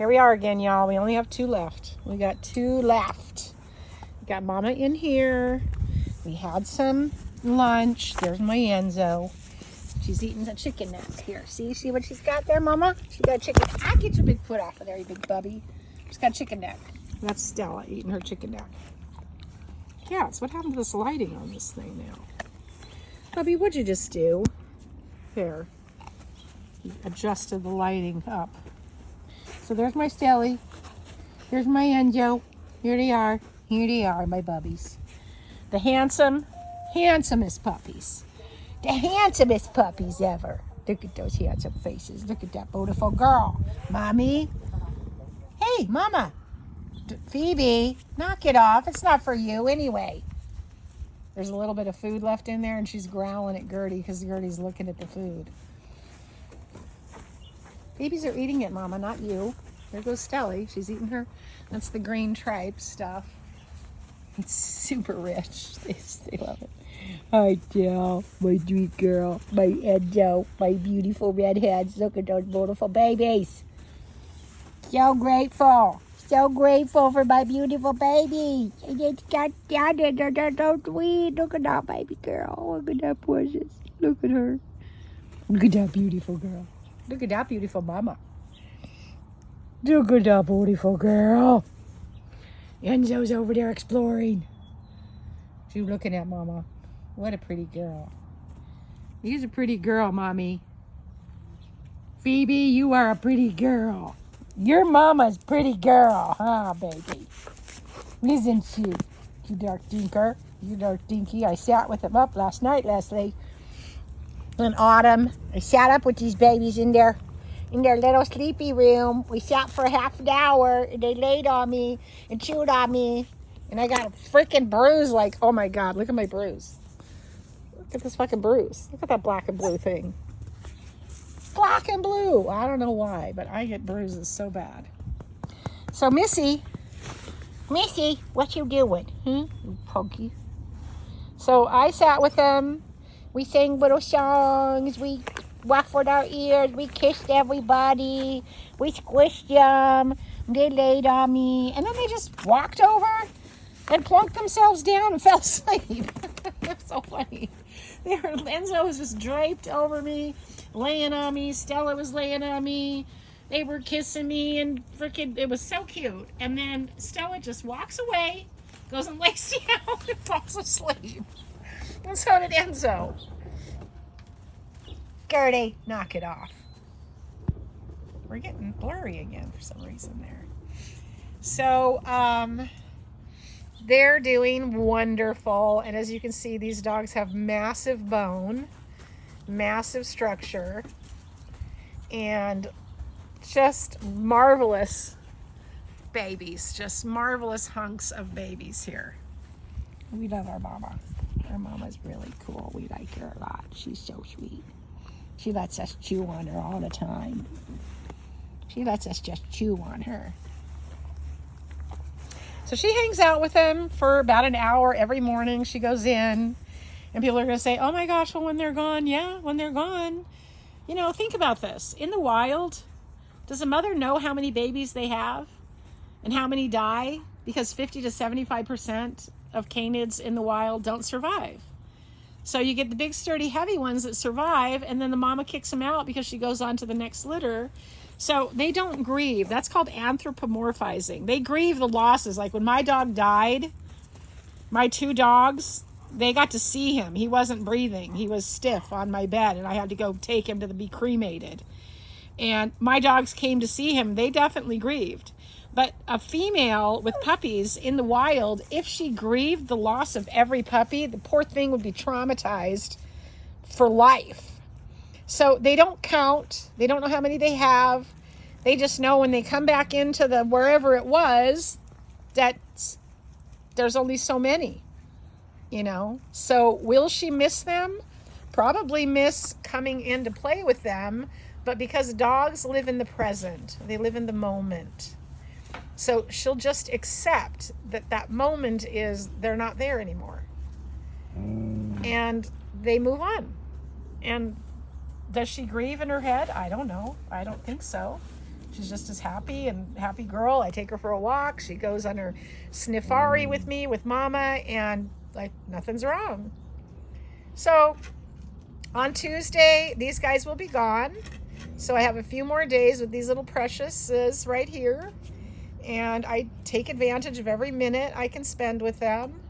Here we are again, y'all. We only have 2 left. We got 2 left. We got Mama in here. We had some lunch. There's my Enzo. She's eating the chicken neck. Here, see what she's got there, Mama? She got chicken. I get your big foot off of there, you big bubby. She's got chicken neck. That's Stella eating her chicken neck. Cats, what happened to this lighting on this thing now? Bubby, what'd you just do? There. You adjusted the lighting up. So there's my Stelly. Here's my Enzo. Here they are. Here they are, my bubbies. The handsomest puppies. The handsomest puppies ever. Look at those handsome faces. Look at that beautiful girl. Mommy. Hey, Mama. Phoebe, knock it off. It's not for you anyway. There's a little bit of food left in there, and she's growling at Gertie because Gertie's looking at the food. Babies are eating it, Mama, not you. There goes Stelly. She's eating her. That's the green tripe stuff. It's super rich. They love it. Hi, Del, my sweet girl, my Enzo, my beautiful redheads. Look at those beautiful babies. So grateful. So grateful for my beautiful baby. It's got down there. They're so sweet. Look at that baby girl. Look at that precious. Look at her. Look at that beautiful girl. Look at that beautiful mama. Look at that beautiful girl. Enzo's over there exploring. She's looking at Mama. What a pretty girl. She's a pretty girl, Mommy. Phoebe, you are a pretty girl. Your mama's pretty girl, huh, baby? Isn't she? You dark dinker. You dark dinky. I sat with them up last night, Leslie. In autumn, I sat up with these babies in their little sleepy room. We sat for half an hour, and they laid on me and chewed on me, and I got a freaking bruise. Like, oh my God, look at my bruise. Look at this fucking bruise. Look at that black and blue thing. Black and blue. I don't know why, but I get bruises so bad. So Missy, what you doing? You punky. So I sat with them. We sang little songs. We waffled our ears. We kissed everybody. We squished them. They laid on me. And then they just walked over and plunked themselves down and fell asleep. That's so funny. Enzo was just draped over me, laying on me. Stella was laying on me. They were kissing me and freaking, it was so cute. And then Stella just walks away, goes and lays down and falls asleep. And so did Enzo. Gertie, knock it off. We're getting blurry again for some reason there. So, they're doing wonderful. And as you can see, these dogs have massive bone, massive structure, and just marvelous babies. Just marvelous hunks of babies here. We love our mama. Our mama's really cool. We like her a lot. She's so sweet. She lets us chew on her all the time. She lets us just chew on her. So she hangs out with them for about an hour every morning. She goes in, and people are going to say, oh my gosh, well, when they're gone. Yeah, when they're gone. You know, think about this. In the wild, does a mother know how many babies they have and how many die? Because 50 to 75% of canids in the wild don't survive. So you get the big, sturdy, heavy ones that survive, and then the mama kicks them out because she goes on to the next litter. So they don't grieve. That's called anthropomorphizing. They grieve the losses. Like when my dog died, my 2 dogs, they got to see him. He wasn't breathing. He was stiff on my bed, and I had to go take him to be cremated. And my dogs came to see him. They definitely grieved. But a female with puppies in the wild, if she grieved the loss of every puppy, the poor thing would be traumatized for life. So they don't count. They don't know how many they have. They just know when they come back into the wherever it was that there's only so many, you know. So will she miss them? Probably miss coming in to play with them. But because dogs live in the present, they live in the moment. So she'll just accept that that moment is they're not there anymore. And they move on. And does she grieve in her head? I don't know. I don't think so. She's just as happy and happy girl. I take her for a walk. She goes on her sniffari with me, with Mama, and like nothing's wrong. So on Tuesday, these guys will be gone. So I have a few more days with these little preciouses right here. And I take advantage of every minute I can spend with them.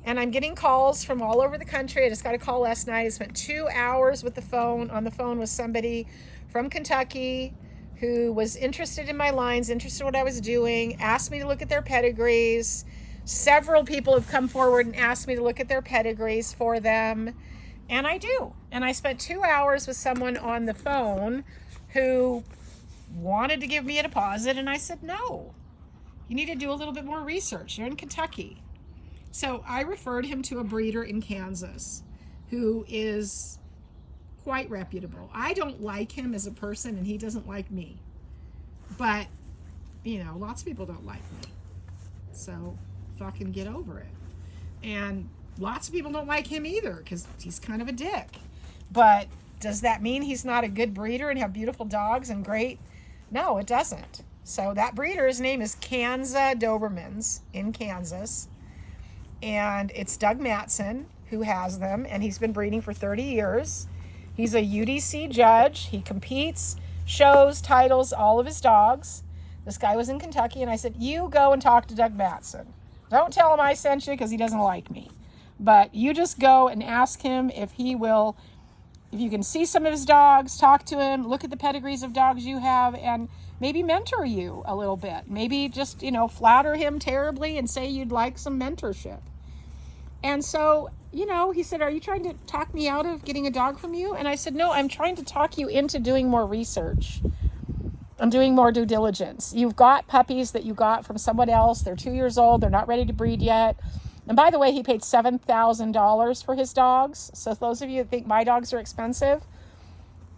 And I'm getting calls from all over the country. I just got a call last night. I spent 2 hours on the phone with somebody from Kentucky who was interested in my lines, interested in what I was doing, asked me to look at their pedigrees. Several people have come forward and asked me to look at their pedigrees for them. And I do. And I spent 2 hours with someone on the phone who wanted to give me a deposit. And I said, no, you need to do a little bit more research. You're in Kentucky. So I referred him to a breeder in Kansas who is quite reputable. I don't like him as a person and he doesn't like me. But, you know, lots of people don't like me. So fucking get over it. And lots of people don't like him either because he's kind of a dick. But does that mean he's not a good breeder and have beautiful dogs and great? No, it doesn't. So that breeder's name is Kansas Dobermans in Kansas. And it's Doug Matson who has them, and he's been breeding for 30 years. He's a UDC judge. He competes, shows, titles all of his dogs. This guy was in Kentucky, and I said, you go and talk to Doug Matson. Don't tell him I sent you because he doesn't like me. But you just go and ask him if he will, if you can see some of his dogs, talk to him, look at the pedigrees of dogs you have, and maybe mentor you a little bit. Maybe just, you know, flatter him terribly and say you'd like some mentorship. And so, you know, he said, are you trying to talk me out of getting a dog from you? And I said, no, I'm trying to talk you into doing more research. I'm doing more due diligence. You've got puppies that you got from someone else. They're 2 years old. They're not ready to breed yet. And by the way, he paid $7,000 for his dogs. So those of you that think my dogs are expensive,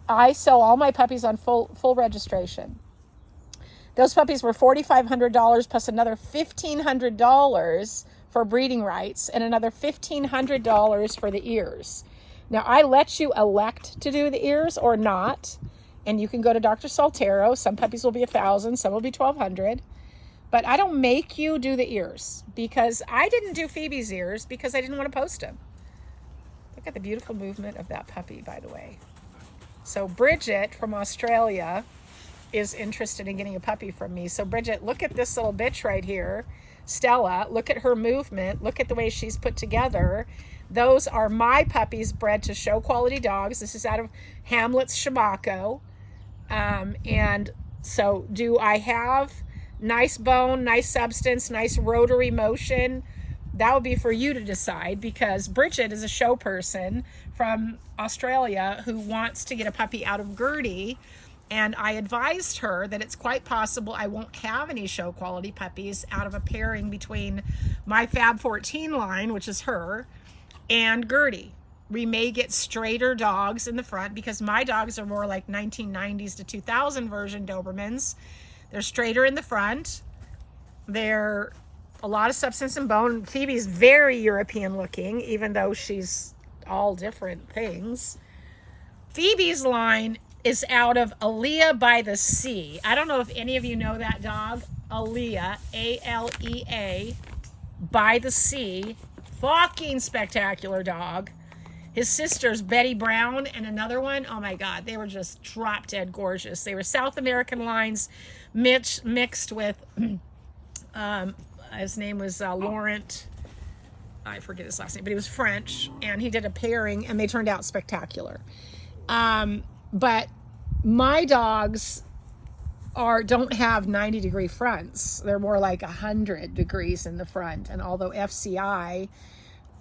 I sell all my puppies on full registration. Those puppies were $4,500 plus another $1,500 for breeding rights and another $1,500 for the ears. Now, I let you elect to do the ears or not, and you can go to Dr. Soltero. Some puppies will be $1,000, some will be $1,200, but I don't make you do the ears because I didn't do Phoebe's ears because I didn't want to post them. Look at the beautiful movement of that puppy, by the way. So Bridget from Australia is interested in getting a puppy from me. So Bridget, look at this little bitch right here. Stella, look at her movement. Look at the way she's put together. Those are my puppies bred to show quality dogs. This is out of Hamlet's Shamako. And so do I have nice bone, nice substance, nice rotary motion? That would be for you to decide because Bridget is a show person from Australia who wants to get a puppy out of Gertie. And I advised her that it's quite possible I won't have any show quality puppies out of a pairing between my Fab 14 line, which is her, and Gertie. We may get straighter dogs in the front because my dogs are more like 1990s to 2000 version Dobermans. They're straighter in the front. They're a lot of substance and bone. Phoebe's very European looking, even though she's all different things. Phoebe's line is out of Alea by the Sea. I don't know if any of you know that dog. Alea, A-L-E-A, by the Sea. Fucking spectacular dog. His sister's Betty Brown and another one. Oh my God, they were just drop dead gorgeous. They were South American lines mixed with, his name was Laurent. I forget his last name, but he was French, and he did a pairing, and they turned out spectacular. But my dogs don't have 90-degree fronts. They're more like 100 degrees in the front. And although FCI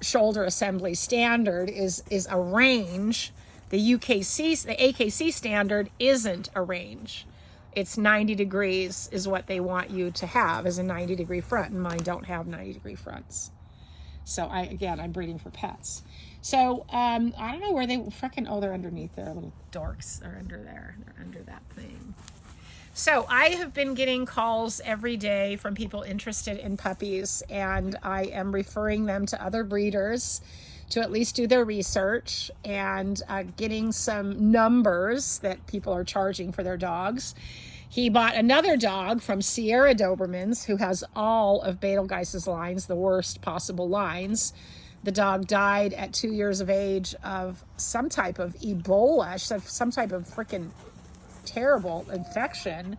shoulder assembly standard is a range, the AKC standard isn't a range. It's 90 degrees is what they want you to have as a 90-degree front, and mine don't have 90-degree fronts. So I'm breeding for pets. So I don't know where they freaking, they're underneath there, little dorks. They're under there. They're under that thing. So I have been getting calls every day from people interested in puppies, and I am referring them to other breeders to at least do their research and getting some numbers that people are charging for their dogs. He bought another dog from Sierra Dobermans, who has all of Betelgeuse's lines, the worst possible lines. The dog died at 2 years of age of some type of Ebola, some type of freaking terrible infection.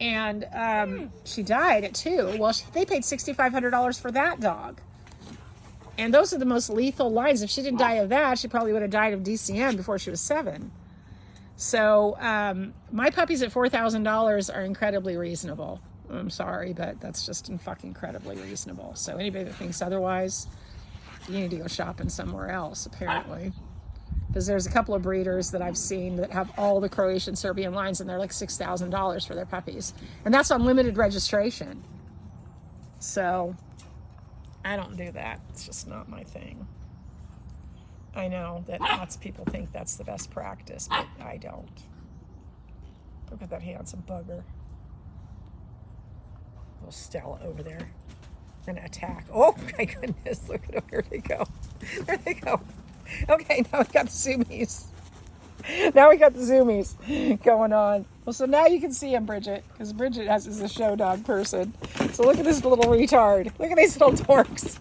And she died at 2. Well, they paid $6,500 for that dog. And those are the most lethal lines. If she didn't die of that, she probably would have died of DCM before she was 7. So my puppies at $4,000 are incredibly reasonable. I'm sorry, but that's just fucking incredibly reasonable. So anybody that thinks otherwise, you need to go shopping somewhere else, apparently. Because there's a couple of breeders that I've seen that have all the Croatian Serbian lines, and they're like $6,000 for their puppies. And that's on limited registration. So I don't do that. It's just not my thing. I know that lots of people think that's the best practice, but I don't. Look at that handsome bugger. Little Stella over there. Gonna attack. Oh my goodness, look at them. Here they go. There they go. Okay, now we got the zoomies. Now we got the zoomies going on. Well, so now you can see him, Bridget, because Bridget is a show dog person. So look at this little retard. Look at these little dorks.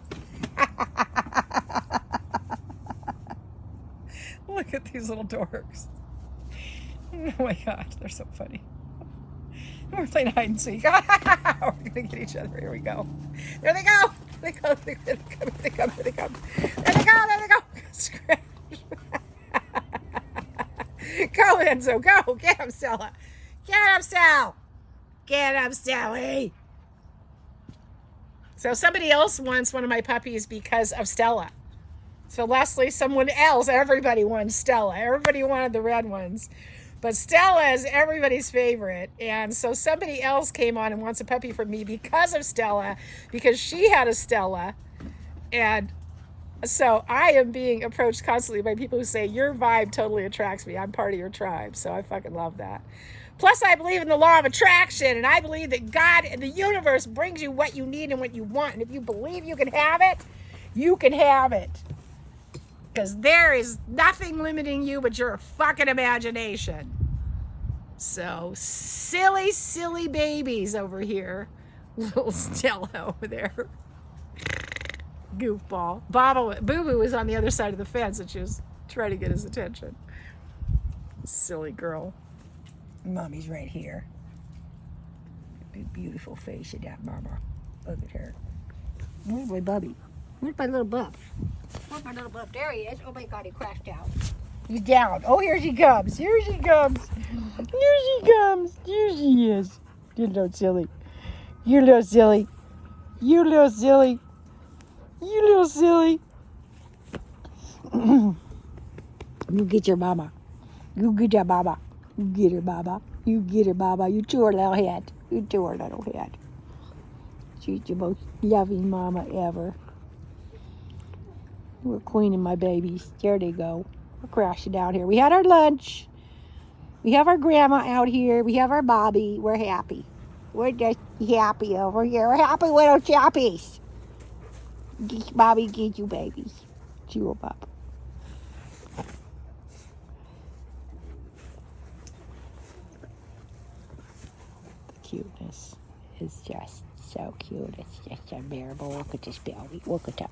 Look at these little dorks. Oh my gosh, they're so funny. We're playing hide and seek. We're going to get each other. Here we go. There they go. There they go. There they come. There they come. There they come. There they go. There they go. Scratch. Go, Enzo. Go. Get him, Stella. Get him, Sal. Get him, Sally. So somebody else wants one of my puppies because of Stella. So Leslie, someone else, everybody wanted Stella. Everybody wanted the red ones. But Stella is everybody's favorite. And so somebody else came on and wants a puppy from me because of Stella, because she had a Stella. And so I am being approached constantly by people who say, your vibe totally attracts me. I'm part of your tribe. So I fucking love that. Plus, I believe in the law of attraction. And I believe that God and the universe brings you what you need and what you want. And if you believe you can have it, you can have it. Because there is nothing limiting you but your fucking imagination. So, silly, silly babies over here. Little Stella over there. Goofball. Boo-Boo was on the other side of the fence and she was trying to get his attention. Silly girl. Mommy's right here. Beautiful face of that mama. Look at her. Where's my bubby? Where's my little bub? Where's my little bub? There he is. Oh my God, he crashed out. He's down. Oh, here she comes. Here she comes. Here she comes. Here she is. You little silly. You little silly. You little silly. You little silly. You get your mama. You get your mama. You get her, mama. You get her, mama. You chew her little head. You chew her little head. She's the most loving mama ever. We're cleaning my babies. There they go. We're crashing out here. We had our lunch. We have our grandma out here. We have our Bobby. We're happy. We're just happy over here. We're happy little choppies. Bobby, get you babies. Chew them up. The cuteness is just so cute. It's just unbearable. Look at this belly. Look at that.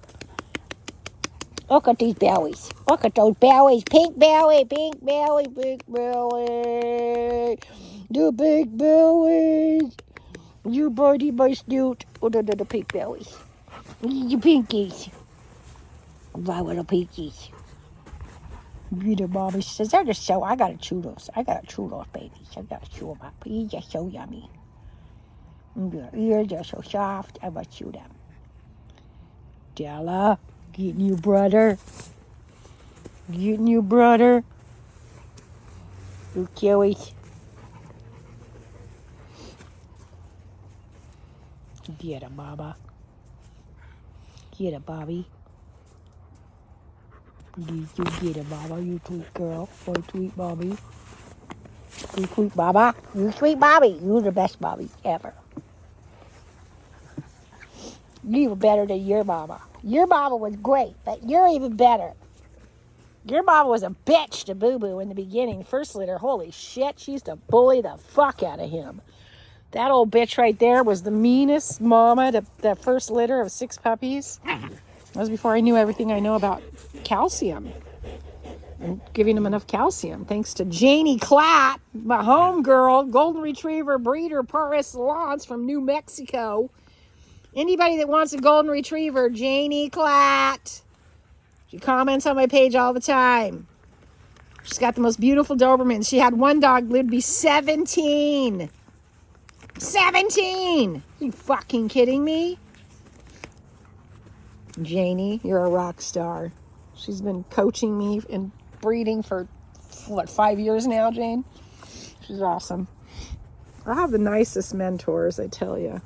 Look at these bellies. Look at those bellies. Pink belly, pink belly, pink belly. The big bellies. You birdie my snoot. Oh, the pink bellies. The pinkies. My little pinkies. Get her, mommy. She says, they're just so, I gotta chew those. I gotta chew those babies. I gotta chew them up. They're just so yummy. Their ears are so soft. I must chew them. Della. Getting you, brother. Getting you, brother. You killies. Get him, mama. Get him, Bobby. You get him, mama. You sweet girl. Oh, sweet mommy. You sweet mama. You sweet mommy. You're the best mommy ever. You're even better than your mama. Your mama was great, but you're even better. Your mama was a bitch to Boo Boo in the beginning. First litter, holy shit, she used to bully the fuck out of him. That old bitch right there was the meanest mama to that first litter of 6 puppies. That was before I knew everything I know about calcium and giving them enough calcium. Thanks to Janie Clatt, my homegirl, golden retriever breeder par excellence from New Mexico. Anybody that wants a golden retriever, Janie Clatt. She comments on my page all the time. She's got the most beautiful Dobermans. She had one dog lived to be 17. 17! Are you fucking kidding me? Janie, you're a rock star. She's been coaching me in breeding for, 5 years now, Jane? She's awesome. I have the nicest mentors, I tell you.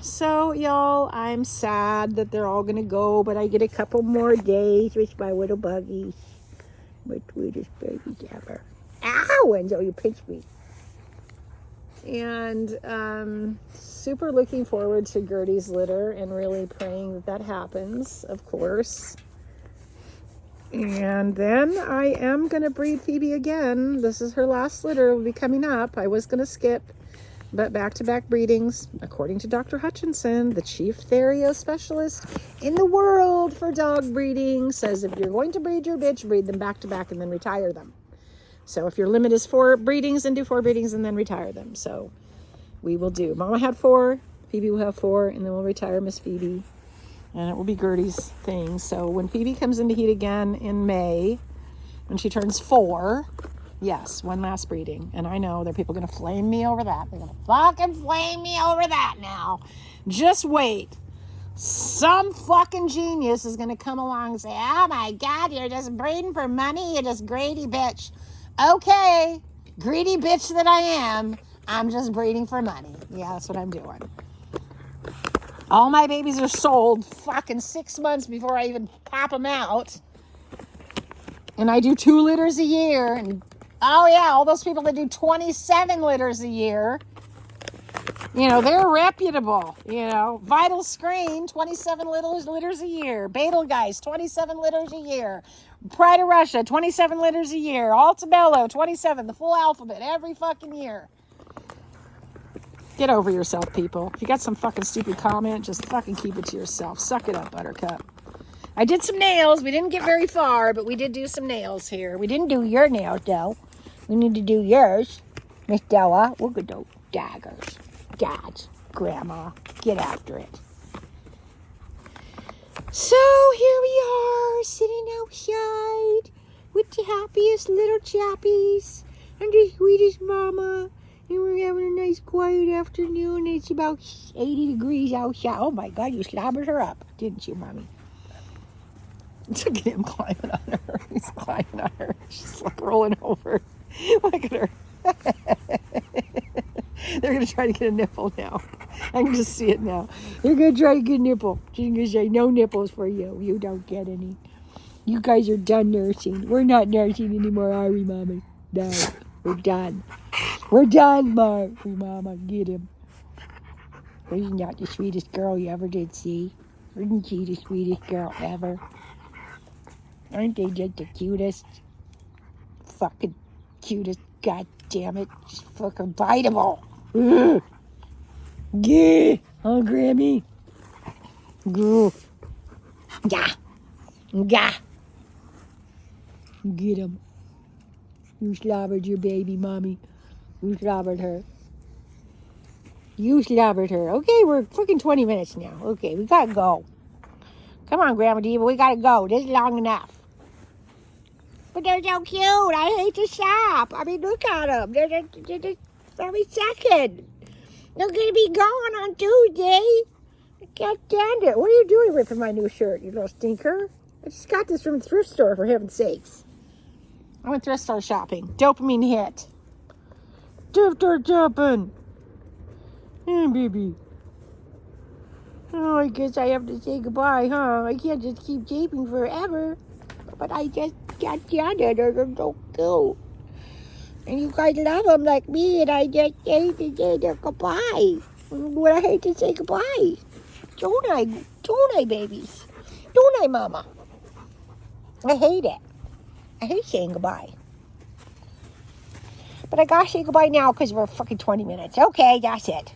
So, y'all, I'm sad that they're all going to go, but I get a couple more days with my little buggies. My sweetest babies ever. Ow! And so you pinched me. And super looking forward to Gertie's litter and really praying that that happens, of course. And then I am going to breed Phoebe again. This is her last litter. Will be coming up. I was going to skip. But back-to-back breedings, according to Dr. Hutchinson, the chief therio specialist in the world for dog breeding, says if you're going to breed your bitch, breed them back-to-back and then retire them. So if your limit is 4 breedings, then do 4 breedings and then retire them. So we will do. Mama had 4, Phoebe will have 4, and then we'll retire Miss Phoebe. And it will be Gertie's thing. So when Phoebe comes into heat again in May, when she turns 4... yes, one last breeding. And I know there are people going to flame me over that. They're going to fucking flame me over that now. Just wait. Some fucking genius is going to come along and say, oh my God, you're just breeding for money. You're just greedy bitch. Okay, greedy bitch that I am, I'm just breeding for money. Yeah, that's what I'm doing. All my babies are sold fucking 6 months before I even pop them out. And I do 2 litters a year. And oh yeah, all those people that do 27 litters a year, you know, they're reputable. You know, Vital Screen, 27 litters a year. Betelgeuse, 27 litters a year. Pride of Russia, 27 litters a year. Altabello, 27, the full alphabet, every fucking year. Get over yourself, people. If you got some fucking stupid comment, just fucking keep it to yourself. Suck it up, Buttercup. I did some nails. We didn't get very far, but we did do some nails here. We didn't do your nails, though. We need to do yours, Miss Della. We'll go do daggers. Dads, Grandma, get after it. So here we are, sitting outside with the happiest little chappies and the sweetest mama. And we're having a nice quiet afternoon. It's about 80 degrees outside. Oh my God, you slobbered her up, didn't you, Mommy? Look at him climbing on her. He's climbing on her. She's like rolling over. Look at her. They're going to try to get a nipple now. I can just see it now. They're going to try to get a nipple. She's going to say, no nipples for you. You don't get any. You guys are done nursing. We're not nursing anymore, are we, Mommy? No, we're done. We're done, Mama. Get him. He's not the sweetest girl you ever did see. Isn't she the sweetest girl ever? Aren't they just the cutest? Fucking cutest. God damn it. She's fucking biteable. Ugh. Yeah. Oh, Grammy. Go. Yeah. Yeah. Get him. You slobbered your baby, Mommy. You slobbered her. You slobbered her. Okay, we're fucking 20 minutes now. Okay, we gotta go. Come on, Grandma Diva, we gotta go. This is long enough. But they're so cute. I hate to shop. I mean, look at them. They're just every second. They're gonna be gone on Tuesday. I can't stand it. What are you doing with my new shirt, you little stinker? I just got this from a thrift store, for heaven's sakes. I went thrift store shopping. Dopamine hit. Thrift store shopping. Hey, baby. Oh, I guess I have to say goodbye, huh? I can't just keep japing forever. But I just can't stand it. They're so cute. And you guys love them like me, and I just hate to say their goodbye. But I hate to say goodbye. Don't I, babies? Don't I, Mama? I hate it. I hate saying goodbye. But I gotta say goodbye now because we're fucking 20 minutes. Okay, that's it.